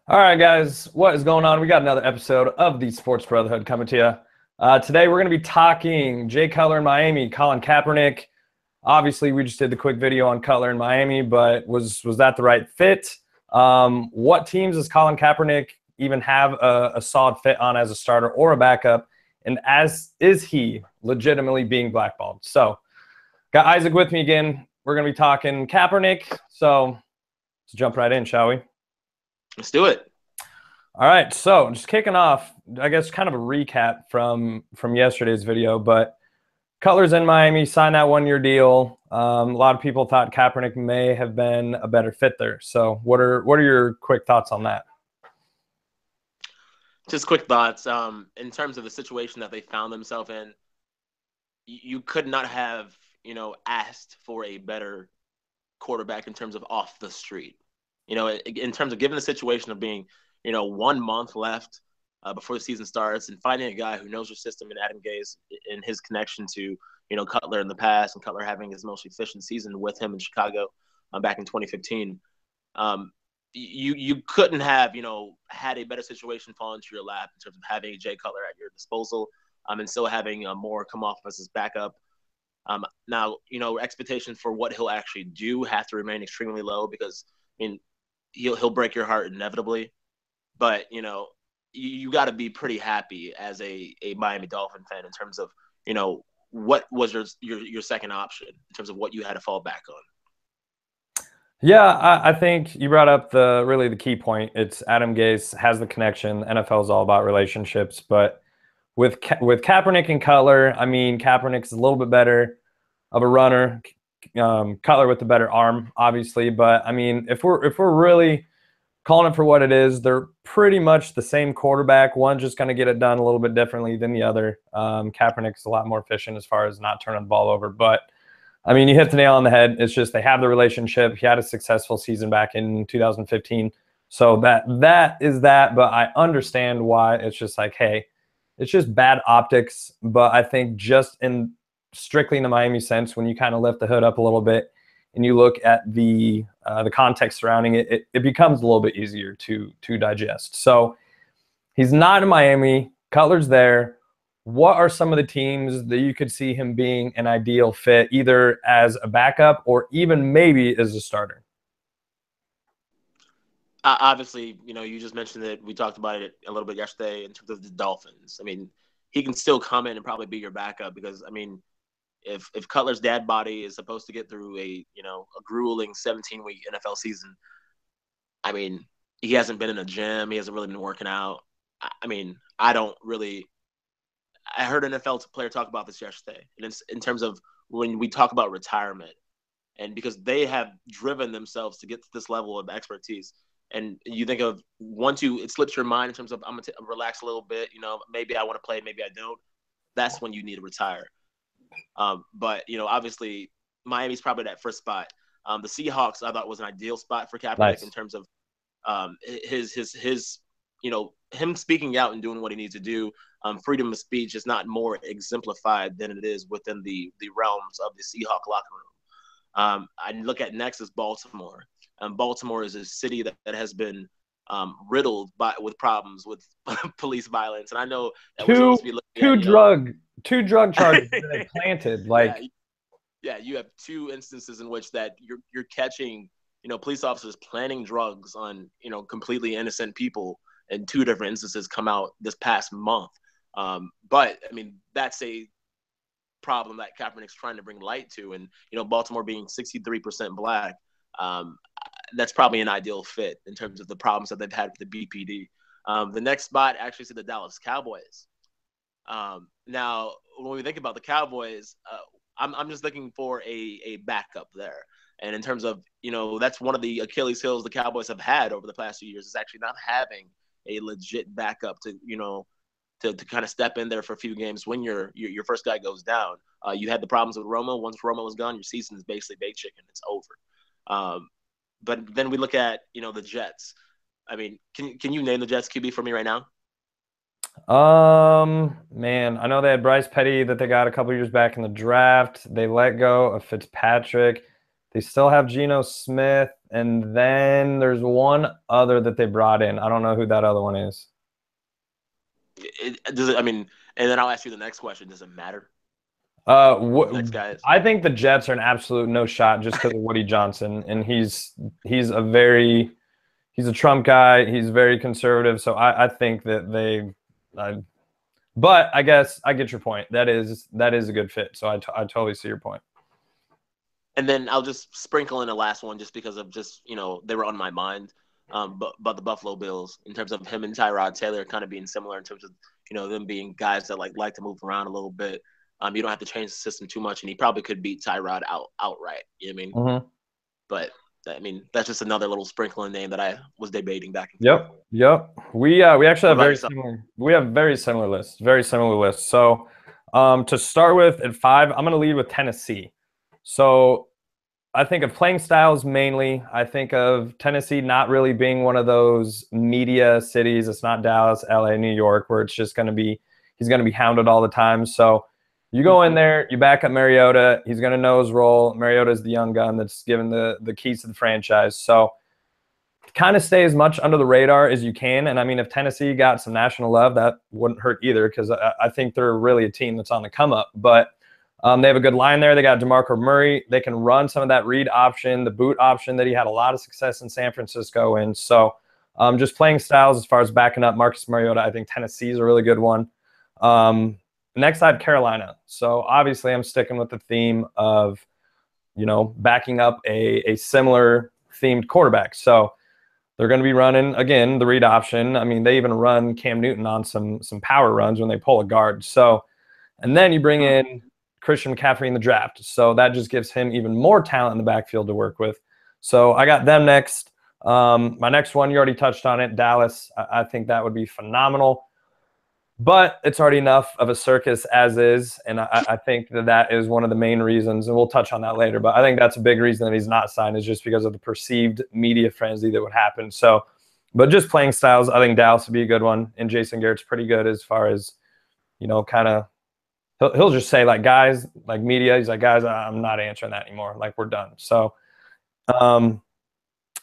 All right, guys, what is going on? We got another episode of the Sports Brotherhood coming to you. Today, we're going to be talking Jay Cutler in Miami, Colin Kaepernick. Obviously, we just did the quick video on Cutler in Miami, but was that the right fit? What teams does Colin Kaepernick even have a solid fit on as a starter or a backup? And is he legitimately being blackballed? So, got Isaac with me again. We're going to be talking Kaepernick. So, let's jump right in, shall we? Let's do it. All right, so just kicking off, I guess kind of a recap from yesterday's video, but Cutler's in Miami, signed that one-year deal. A lot of people thought Kaepernick may have been a better fit there. So what are your quick thoughts on that? Just quick thoughts. In terms of the situation that they found themselves in, you could not have, asked for a better quarterback in terms of off the street. In terms of given the situation of being, 1 month left before the season starts and finding a guy who knows your system and Adam Gase and his connection to, Cutler in the past and Cutler having his most efficient season with him in Chicago back in 2015. You couldn't have, had a better situation fall into your lap in terms of having Jay Cutler at your disposal and still having Moore come off as his backup. Now, expectations for what he'll actually do have to remain extremely low because, he'll break your heart inevitably. But, you got to be pretty happy as a Miami Dolphin fan in terms of, what was your second option in terms of what you had to fall back on. Yeah, I think you brought up the key point. It's Adam Gase has the connection. NFL is all about relationships, but with Kaepernick and Cutler, I mean, Kaepernick's a little bit better of a runner. Cutler with the better arm, obviously, but I mean, if we're really calling it for what it is, they're pretty much the same quarterback. One just going to get it done a little bit differently than the other. Kaepernick's a lot more efficient as far as not turning the ball over, but I mean, you hit the nail on the head. It's just they have the relationship. He had a successful season back in 2015. So that is that, but I understand why it's just like, hey, it's just bad optics. But I think just in strictly in the Miami sense, when you kind of lift the hood up a little bit and you look at the context surrounding it, it becomes a little bit easier to digest. So he's not in Miami. Cutler's there. What are some of the teams that you could see him being an ideal fit, either as a backup or even maybe as a starter? Obviously, you just mentioned that we talked about it a little bit yesterday in terms of the Dolphins. I mean, he can still come in and probably be your backup because, I mean, if Cutler's dad body is supposed to get through a grueling 17-week NFL season, I mean, he hasn't been in a gym. He hasn't really been working out. I mean, I heard an NFL player talk about this yesterday, and it's in terms of when we talk about retirement, and because they have driven themselves to get to this level of expertise, and you think of it slips your mind in terms of I'm gonna relax a little bit, maybe I want to play, maybe I don't. That's when you need to retire. But obviously Miami's probably that first spot. The Seahawks I thought was an ideal spot for Kaepernick in Nice. terms of his him speaking out and doing what he needs to do. Freedom of speech is not more exemplified than it is within the realms of the Seahawk locker room. I look at next is Baltimore. Baltimore is a city that has been riddled with problems with police violence, and I know that we're supposed to be looking Two at two drug charges that they planted. yeah, Like, yeah, you have two instances in which that you're catching police officers planting drugs on completely innocent people, and two different instances come out this past month. But I mean, that's a problem that Kaepernick's trying to bring light to, and Baltimore being 63% black, that's probably an ideal fit in terms of the problems that they've had with the BPD. The next spot actually is the Dallas Cowboys. Now, when we think about the Cowboys, I'm just looking for a backup there. And in terms of, that's one of the Achilles heels the Cowboys have had over the past few years is actually not having a legit backup to kind of step in there for a few games when your first guy goes down. You had the problems with Romo. Once Romo was gone, your season is basically baked chicken. It's over. But then we look at, the Jets. I mean, can you name the Jets QB for me right now? Man, I know they had Bryce Petty that they got a couple years back in the draft. They let go of Fitzpatrick. They still have Geno Smith, and then there's one other that they brought in. I don't know who that other one is. Does it? I mean, and then I'll ask you the next question. Does it matter who the next guy is? I think the Jets are an absolute no shot just because of Woody Johnson, and he's a Trump guy. He's very conservative, so I think that but I guess I get your point. That is a good fit. So I totally see your point. And then I'll just sprinkle in the last one just because of just, they were on my mind. But the Buffalo Bills, in terms of him and Tyrod Taylor kind of being similar in terms of, them being guys that like to move around a little bit. You don't have to change the system too much, and he probably could beat Tyrod outright. You know what I mean? Mm-hmm. But I mean, that's just another little sprinkling name that I was debating back and forth. Yep. We actually have very similar lists. Very similar lists. So to start with at 5, I'm going to lead with Tennessee. So I think of playing styles mainly. I think of Tennessee not really being one of those media cities. It's not Dallas, LA, New York, where it's just going to be he's going to be hounded all the time. So you go in there, you back up Mariota. He's going to know his role. Mariota's the young gun that's given the keys to the franchise. So kind of stay as much under the radar as you can. And I mean, if Tennessee got some national love, that wouldn't hurt either, because I think they're really a team that's on the come up. But they have a good line there. They got DeMarco Murray. They can run some of that read option, the boot option that he had a lot of success in San Francisco in. So just playing styles as far as backing up Marcus Mariota, I think Tennessee is a really good one. Next, I have Carolina. So obviously I'm sticking with the theme of, backing up a similar themed quarterback. So they're going to be running, again, the read option. I mean, they even run Cam Newton on some power runs when they pull a guard. So, and then you bring in Christian McCaffrey in the draft. So that just gives him even more talent in the backfield to work with. So I got them next. My next one, you already touched on it, Dallas. I think that would be phenomenal. But it's already enough of a circus as is, and I think that is one of the main reasons, and we'll touch on that later, but I think that's a big reason that he's not signed, is just because of the perceived media frenzy that would happen. So, but just playing styles, I think Dallas would be a good one, and Jason Garrett's pretty good as far as, kind of, he'll just say, like, guys, like media, he's like, guys, I'm not answering that anymore. Like, we're done. So,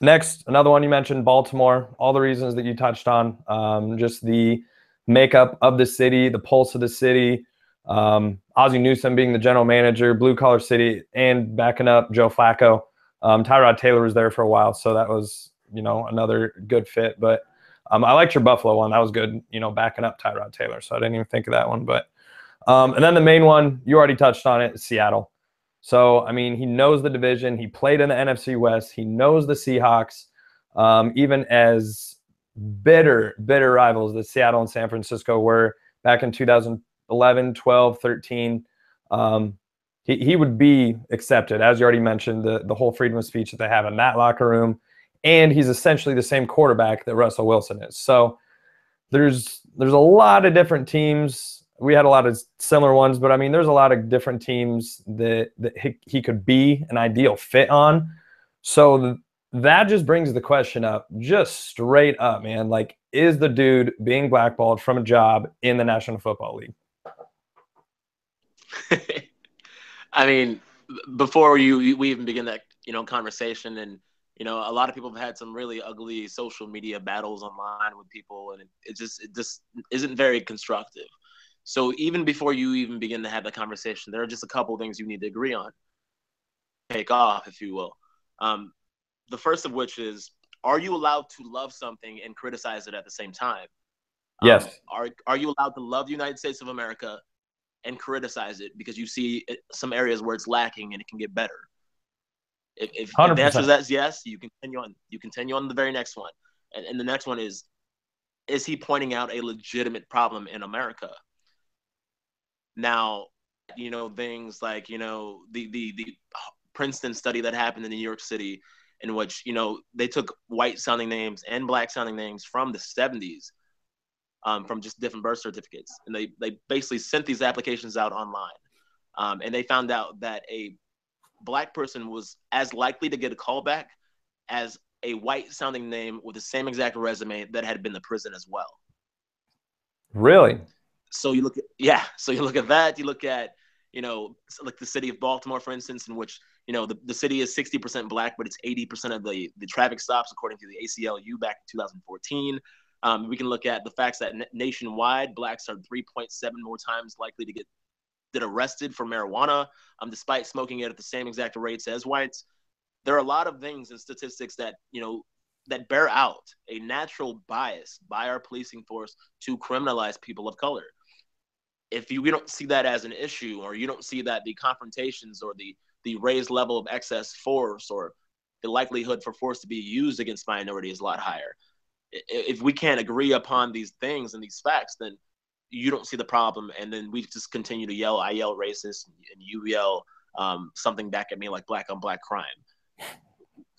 next, another one you mentioned, Baltimore, all the reasons that you touched on, just the makeup of the city, the pulse of the city, Ozzie Newsome being the general manager, blue collar city, and backing up Joe Flacco. Tyrod Taylor was there for a while, so that was, another good fit. But I liked your Buffalo one. That was good, backing up Tyrod Taylor. So I didn't even think of that one. But and then the main one, you already touched on it, Seattle. So, I mean, he knows the division. He played in the NFC West. He knows the Seahawks, even as bitter rivals that Seattle and San Francisco were back in 2011, 12, 13. He would be accepted, as you already mentioned, the whole freedom of speech that they have in that locker room. And he's essentially the same quarterback that Russell Wilson is. So there's a lot of different teams. We had a lot of similar ones, but I mean, there's a lot of different teams that he could be an ideal fit on. So that just brings the question up, just straight up, man. Like, is the dude being blackballed from a job in the National Football League? I mean, before we even begin that, conversation, and, a lot of people have had some really ugly social media battles online with people, and it just isn't very constructive. So even before you even begin to have that conversation, there are just a couple of things you need to agree on. Take off, if you will. The first of which is, are you allowed to love something and criticize it at the same time? Yes. Are you allowed to love the United States of America and criticize it because you see some areas where it's lacking and it can get better? If the answer to that is yes, you continue on. You continue on the very next one. And the next one is he pointing out a legitimate problem in America? Now, things like, the Princeton study that happened in New York City, in which, they took white sounding names and black sounding names from the 70s, from just different birth certificates. And they basically sent these applications out online. And they found out that a black person was as likely to get a call back as a white sounding name with the same exact resume that had been to prison as well. Really? So you look at that. You look at, like the city of Baltimore, for instance, in which, the city is 60% black, but it's 80% of the traffic stops, according to the ACLU back in 2014. We can look at the facts that nationwide, blacks are 3.7 more times likely to get arrested for marijuana, despite smoking it at the same exact rates as whites. There are a lot of things and statistics that, that bear out a natural bias by our policing force to criminalize people of color. If you don't see that as an issue, or you don't see that the confrontations or the raised level of excess force or the likelihood for force to be used against minority is a lot higher. If we can't agree upon these things and these facts, then you don't see the problem, and then we just continue to yell. I yell racist, and you yell something back at me like black on black crime.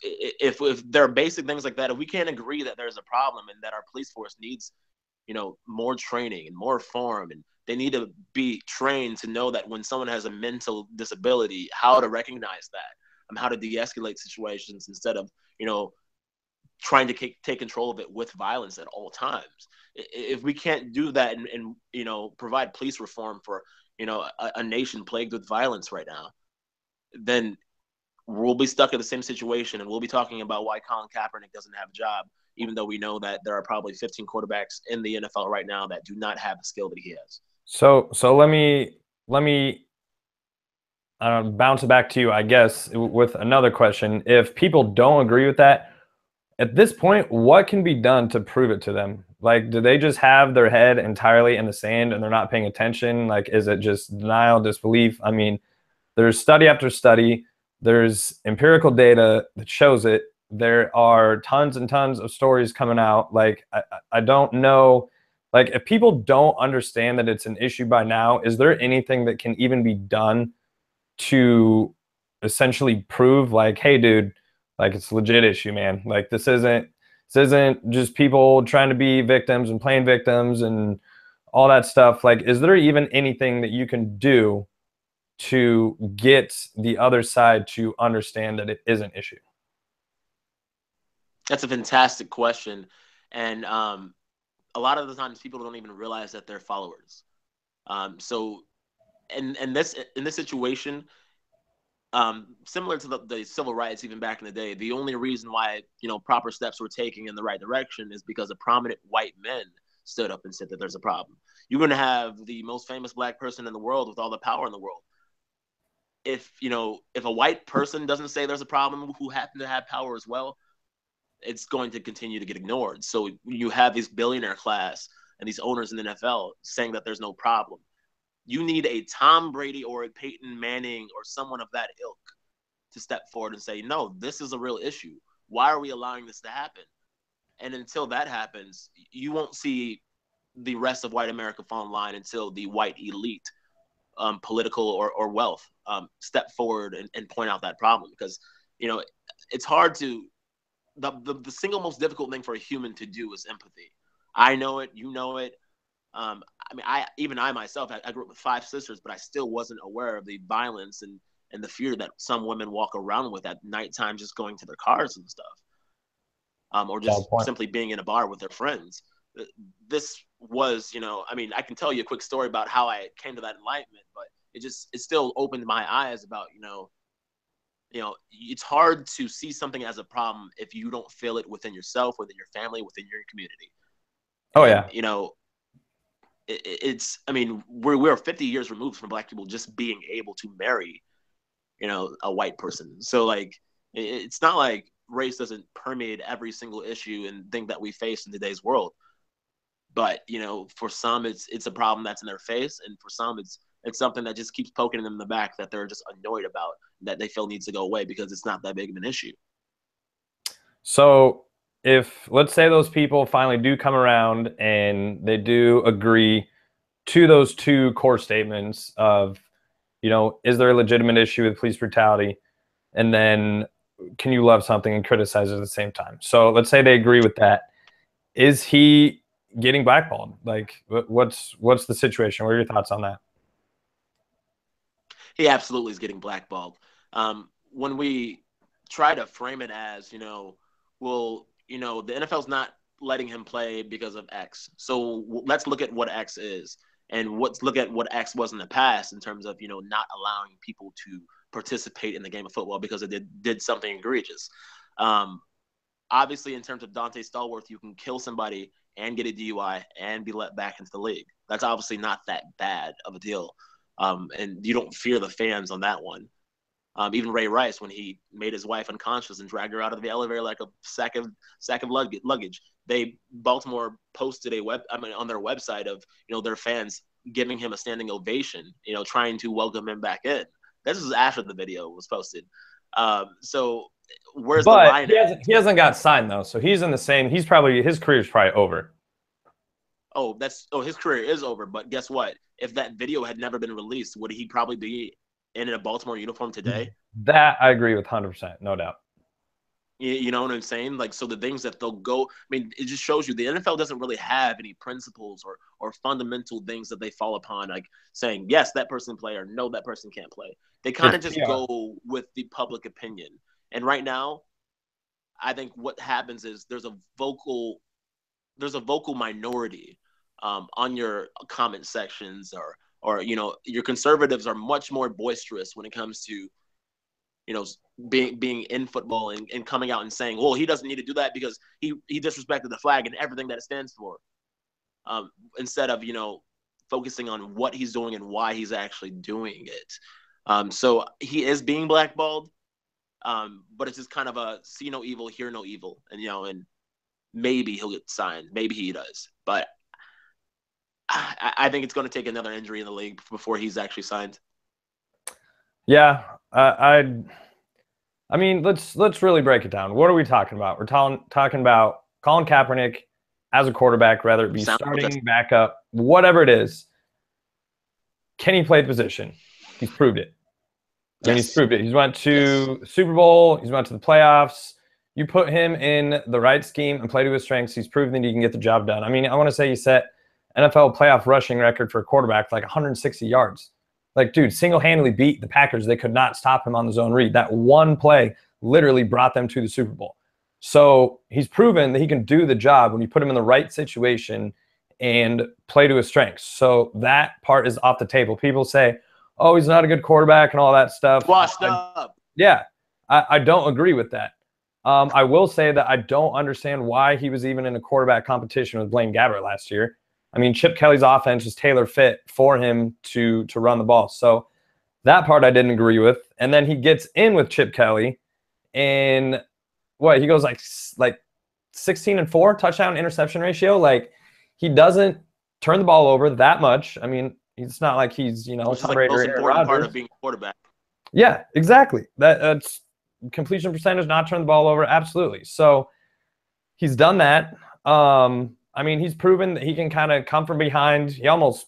If there are basic things like that, if we can't agree that there's a problem and that our police force needs, more training and more reform, and they need to be trained to know that when someone has a mental disability, how to recognize that, how to de-escalate situations instead of, trying to take control of it with violence at all times. If we can't do that and provide police reform for, a nation plagued with violence right now, then we'll be stuck in the same situation, and we'll be talking about why Colin Kaepernick doesn't have a job, even though we know that there are probably 15 quarterbacks in the NFL right now that do not have the skill that he has. So let me bounce it back to you, I guess, with another question. If people don't agree with that, at this point, what can be done to prove it to them? Like, do they just have their head entirely in the sand and they're not paying attention? Like, is it just denial, disbelief? I mean, there's study after study. There's empirical data that shows it. There are tons and tons of stories coming out. Like, I don't know. Like, if people don't understand that it's an issue by now, is there anything that can even be done to essentially prove, like, hey, dude, like, it's a legit issue, man. Like, this isn't just people trying to be victims and playing victims and all that stuff. Like, is there even anything that you can do to get the other side to understand that it is an issue? That's a fantastic question. And a lot of the times people don't even realize that they're followers. So in this situation, similar to the civil rights, even back in the day, the only reason why, proper steps were taken in the right direction is because a prominent white men stood up and said that there's a problem. You're going to have the most famous black person in the world with all the power in the world. If a white person doesn't say there's a problem who happen to have power as well, it's going to continue to get ignored. So you have this billionaire class and these owners in the NFL saying that there's no problem. You need a Tom Brady or a Peyton Manning or someone of that ilk to step forward and say, no, this is a real issue. Why are we allowing this to happen? And until that happens, you won't see the rest of white America fall in line until the white elite, political or wealth, step forward and point out that problem. Because, it's hard to, the single most difficult thing for a human to do is empathy. I know it, you know it. I myself, I grew up with 5 sisters, but I still wasn't aware of the violence and the fear that some women walk around with at nighttime, just going to their cars and stuff, or just simply being in a bar with their friends. This was, I can tell you a quick story about how I came to that enlightenment, but it still opened my eyes about, it's hard to see something as a problem if you don't feel it within yourself, within your family, within your community. Oh, yeah. We're 50 years removed from black people just being able to marry, a white person. So, like, it's not like race doesn't permeate every single issue and thing that we face in today's world. But, for some, it's a problem that's in their face. And for some, it's something that just keeps poking them in the back that they're just annoyed about, that they feel needs to go away because it's not that big of an issue. So if, let's say, those people finally do come around and they do agree to those 2 core statements of, is there a legitimate issue with police brutality? And then, can you love something and criticize it at the same time? So let's say they agree with that. Is he getting blackballed? Like, what's the situation? What are your thoughts on that? He absolutely is getting blackballed. When we try to frame it as, the NFL's not letting him play because of X. So let's look at what X is. And look at what X was in the past in terms of, not allowing people to participate in the game of football because it did something egregious. Obviously, in terms of Dante Stallworth, you can kill somebody and get a DUI and be let back into the league. That's obviously not that bad of a deal. And you don't fear the fans on that one. Even Ray Rice, when he made his wife unconscious and dragged her out of the elevator like a sack of luggage, Baltimore posted on their website of their fans giving him a standing ovation, trying to welcome him back in. This is after the video was posted. So where's the line? He hasn't got signed though, so he's in the same. His career's probably over. His career is over. But guess what? If that video had never been released, would he probably be in a Baltimore uniform today? That I agree with 100%, no doubt. You know what I'm saying? Like, so the things that they'll go, I mean, it just shows you the NFL doesn't really have any principles or fundamental things that they fall upon, like saying, yes, that person play, or no, that person can't play. They kind of just go with the public opinion. And right now, I think what happens is there's a vocal minority on your comment sections, or your conservatives are much more boisterous when it comes to being in football and coming out and saying, well, he doesn't need to do that because he disrespected the flag and everything that it stands for, instead of focusing on what he's doing and why he's actually doing it. So he is being blackballed, but it's just kind of a see no evil, hear no evil, and maybe he'll get signed, maybe he does, but I think it's going to take another injury in the league before he's actually signed. Yeah, I mean, let's really break it down. What are we talking about? We're talking about Colin Kaepernick as a quarterback, whether it be starting, backup, whatever it is. Can he play the position? He's proved it. I mean, he's proved it. He's went to Super Bowl. He's went to the playoffs. You put him in the right scheme and play to his strengths. He's proven that he can get the job done. I mean, I want to say he set NFL playoff rushing record for a quarterback, like 160 yards. Like, dude, single-handedly beat the Packers. They could not stop him on the zone read. That one play literally brought them to the Super Bowl. So he's proven that he can do the job when you put him in the right situation and play to his strengths. So that part is off the table. People say, oh, he's not a good quarterback and all that stuff. Washed up. Yeah, I don't agree with that. I will say that I don't understand why he was even in a quarterback competition with Blaine Gabbert last year. I mean, Chip Kelly's offense is tailor fit for him to run the ball. So that part I didn't agree with. And then he gets in with Chip Kelly, and he goes like 16-4 touchdown interception ratio. Like, he doesn't turn the ball over that much. I mean, it's not like he's, which is like the most important part of being a quarterback. Yeah, exactly. That's completion percentage, not turn the ball over. Absolutely. So he's done that. I mean, he's proven that he can kind of come from behind. He almost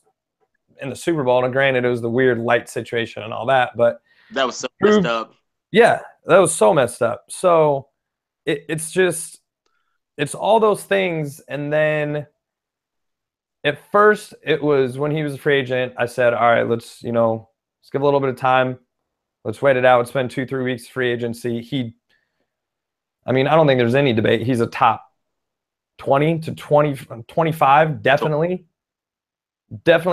in the Super Bowl, and granted, it was the weird light situation and all that, but that was so messed up. Yeah, that was so messed up. So it's all those things. And then at first, it was when he was a free agent, I said, all right, let's give a little bit of time. Let's wait it out. It's been 2-3 weeks free agency. I mean, I don't think there's any debate. He's a top 20 to 25, definitely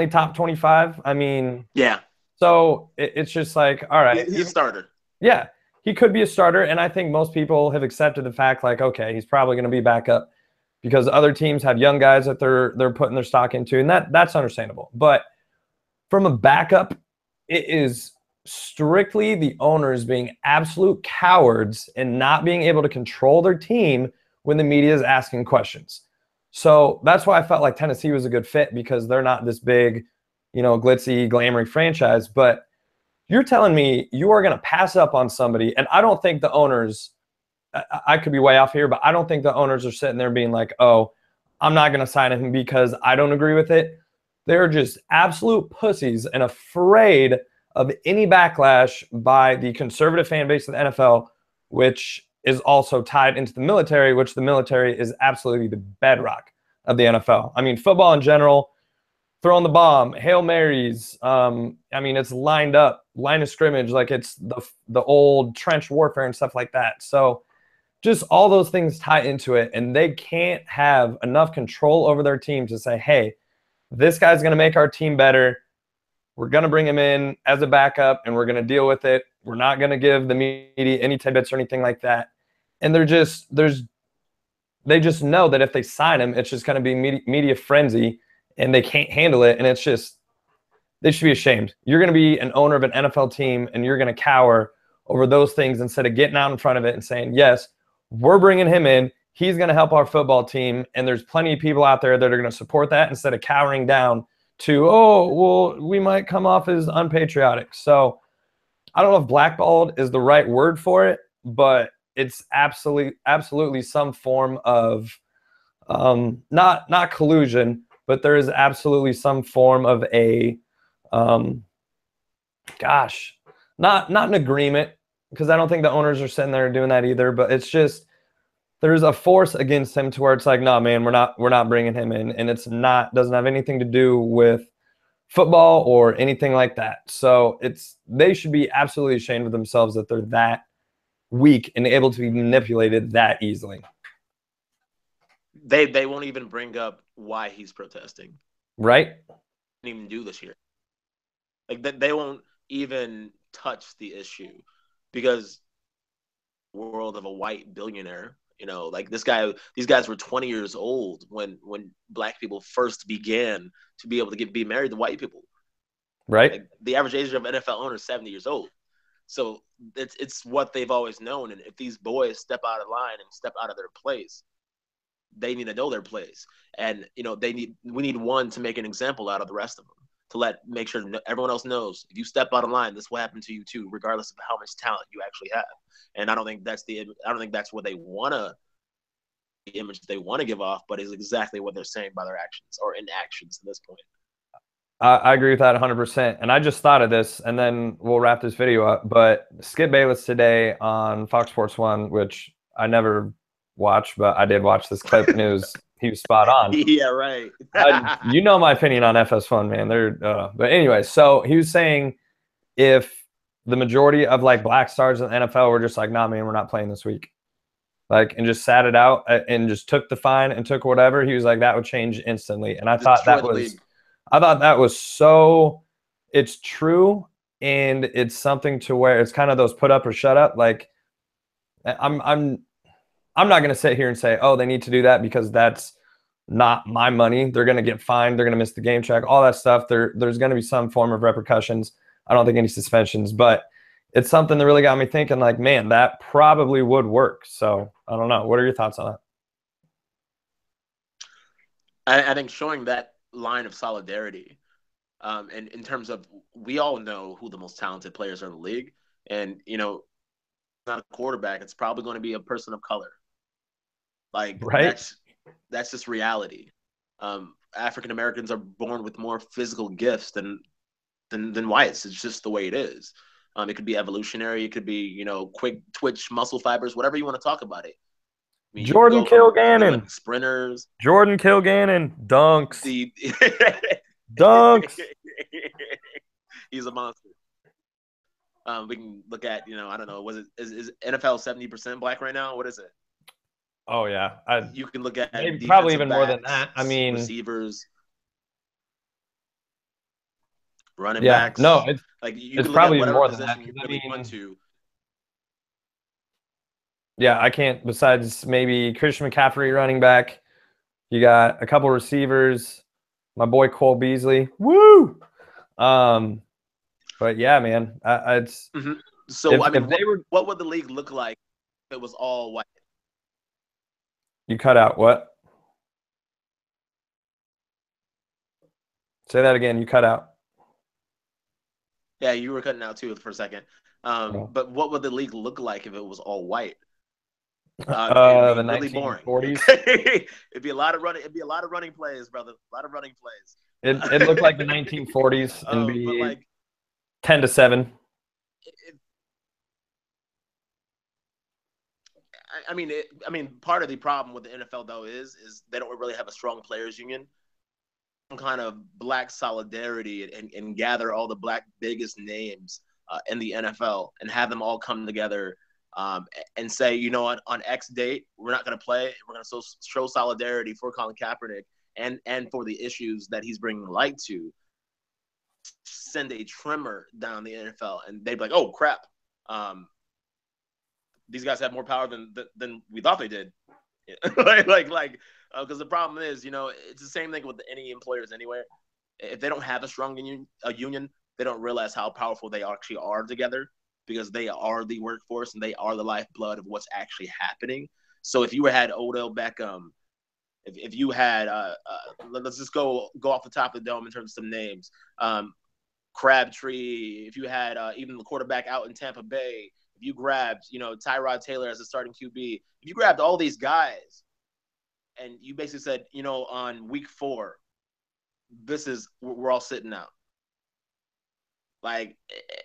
top 25. I mean, yeah. So it's just like, all right, he's a starter. Yeah, he could be a starter, and I think most people have accepted the fact, like, okay, he's probably going to be back up because other teams have young guys that they're putting their stock into, and that's understandable. But from a backup, it is strictly the owners being absolute cowards and not being able to control their team when the media is asking questions. So that's why I felt like Tennessee was a good fit, because they're not this big, glitzy, glamoury franchise. But you're telling me you are going to pass up on somebody, and I don't think the owners, I could be way off here, but I don't think the owners are sitting there being like, oh, I'm not going to sign him because I don't agree with it. They're just absolute pussies and afraid of any backlash by the conservative fan base of the NFL, which is also tied into the military, which the military is absolutely the bedrock of the NFL. I mean, football in general, throwing the bomb, Hail Marys. I mean, it's lined up, line of scrimmage, like it's the old trench warfare and stuff like that. So just all those things tie into it, and they can't have enough control over their team to say, hey, this guy's going to make our team better. We're going to bring him in as a backup, and we're going to deal with it. We're not going to give the media any tidbits or anything like that. And they just know that if they sign him, it's just going to be media frenzy, and they can't handle it. And it's just, they should be ashamed. You're going to be an owner of an NFL team, and you're going to cower over those things instead of getting out in front of it and saying, yes, we're bringing him in. He's going to help our football team. And there's plenty of people out there that are going to support that instead of cowering down to, oh, well, we might come off as unpatriotic. So I don't know if blackballed is the right word for it, but it's absolutely some form of not collusion, but there is absolutely some form of a not an agreement, because I don't think the owners are sitting there doing that either, but it's just there's a force against him to where it's like, no, man, we're not bringing him in, and doesn't have anything to do with football or anything like that. So they should be absolutely ashamed of themselves that they're that weak and able to be manipulated that easily. They won't even bring up why he's protesting. Right? Didn't even do this year. Like they won't even touch the issue because world of a white billionaire. Like these guys were 20 years old when black people first began to be able to be married to white people. Right. Like, the average age of NFL owner is 70 years old. So it's what they've always known. And if these boys step out of line and step out of their place, they need to know their place. And we need one to make an example out of the rest of them, to make sure everyone else knows if you step out of line, this will happen to you too, regardless of how much talent you actually have. And I don't think that's what the image they want to give off, but is exactly what they're saying by their actions or inactions at this point. I agree with that 100%. And I just thought of this, and then we'll wrap this video up. But Skip Bayless today on Fox Sports 1, which I never watched, but I did watch this clip, and he was spot on. Yeah, right. You know my opinion on FS1, man. But anyway, so he was saying if the majority of like black stars in the NFL were just like, nah, man, we're not playing this week, like, and just sat it out and just took the fine and took whatever, he was like, that would change instantly. And I thought that was so, it's true, and it's something to where it's kind of those put up or shut up. Like, I'm not going to sit here and say, oh, they need to do that because that's not my money. They're going to get fined. They're going to miss the game check, all that stuff. There's going to be some form of repercussions. I don't think any suspensions, but it's something that really got me thinking, like, man, that probably would work. So I don't know. What are your thoughts on that? I think showing that line of solidarity, and in terms of, we all know who the most talented players are in the league, and not a quarterback, it's probably going to be a person of color. Like, right? That's just reality. African Americans are born with more physical gifts than whites. It's just the way it is. It could be evolutionary. It could be, quick twitch muscle fibers, whatever you want to talk about it. I mean, Jordan Kilgannon. Sprinters. Jordan Kilgannon. Dunks. Dunks. He's a monster. We can look at, I don't know, is NFL 70% black right now? What is it? Oh, yeah. You can look at probably even more than that. I mean, receivers, running yeah, backs. No, it's probably even more than that. You really want to. Yeah, I can't. Besides maybe Christian McCaffrey running back, you got a couple receivers. My boy Cole Beasley. Woo! But yeah, man, it's. Mm-hmm. So what would the league look like if it was all white? You cut out what? Say that again. You cut out. Yeah, you were cutting out too for a second. But what would the league look like if it was all white? The really 1940s. It'd be a lot of running. It'd be a lot of running plays, brother. A lot of running plays. It looked like the 1940s and be like 10-7. I mean, part of the problem with the NFL though is they don't really have a strong players union. Some kind of black solidarity and gather all the black biggest names in the NFL and have them all come together and say, you know what, on X date we're not going to play. We're going to show solidarity for Colin Kaepernick and for the issues that he's bringing light to, send a trimmer down the NFL, and they'd be like, "Oh crap, these guys have more power than we thought they did." Because the problem is, it's the same thing with any employers anywhere. If they don't have a strong union, they don't realize how powerful they actually are together, because they are the workforce and they are the lifeblood of what's actually happening. So if you had Odell Beckham, if you had, let's just go off the top of the dome in terms of some names, Crabtree, if you had even the quarterback out in Tampa Bay, if you grabbed, Tyrod Taylor as a starting QB, if you grabbed all these guys and you basically said, on week 4, we're all sitting out.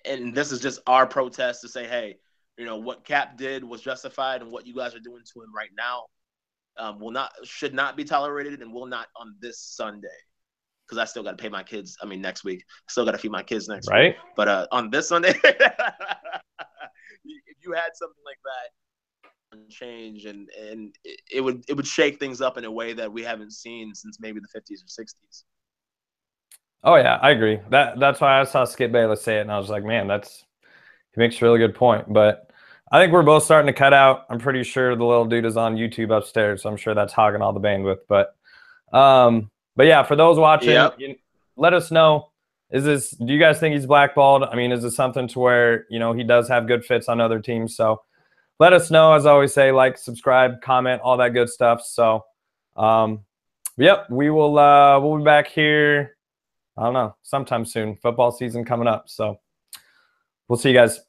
And this is just our protest to say, hey, what Cap did was justified, and what you guys are doing to him right now should not be tolerated, and will not on this Sunday. Because I still got to pay my kids. I mean, next week. I still got to feed my kids next week. But on this Sunday, if you had something like that, change, and it would shake things up in a way that we haven't seen since maybe the 50s or 60s. Oh yeah, I agree. That's why I saw Skip Bayless say it, and I was like, man, he makes a really good point. But I think we're both starting to cut out. I'm pretty sure the little dude is on YouTube upstairs, so I'm sure that's hogging all the bandwidth. But yeah, for those watching, let us know. Do you guys think he's blackballed? I mean, is it something to where, he does have good fits on other teams? So let us know. As I always say, like, subscribe, comment, all that good stuff. So, yep, we'll be back here, I don't know, sometime soon. Football season coming up. So we'll see you guys.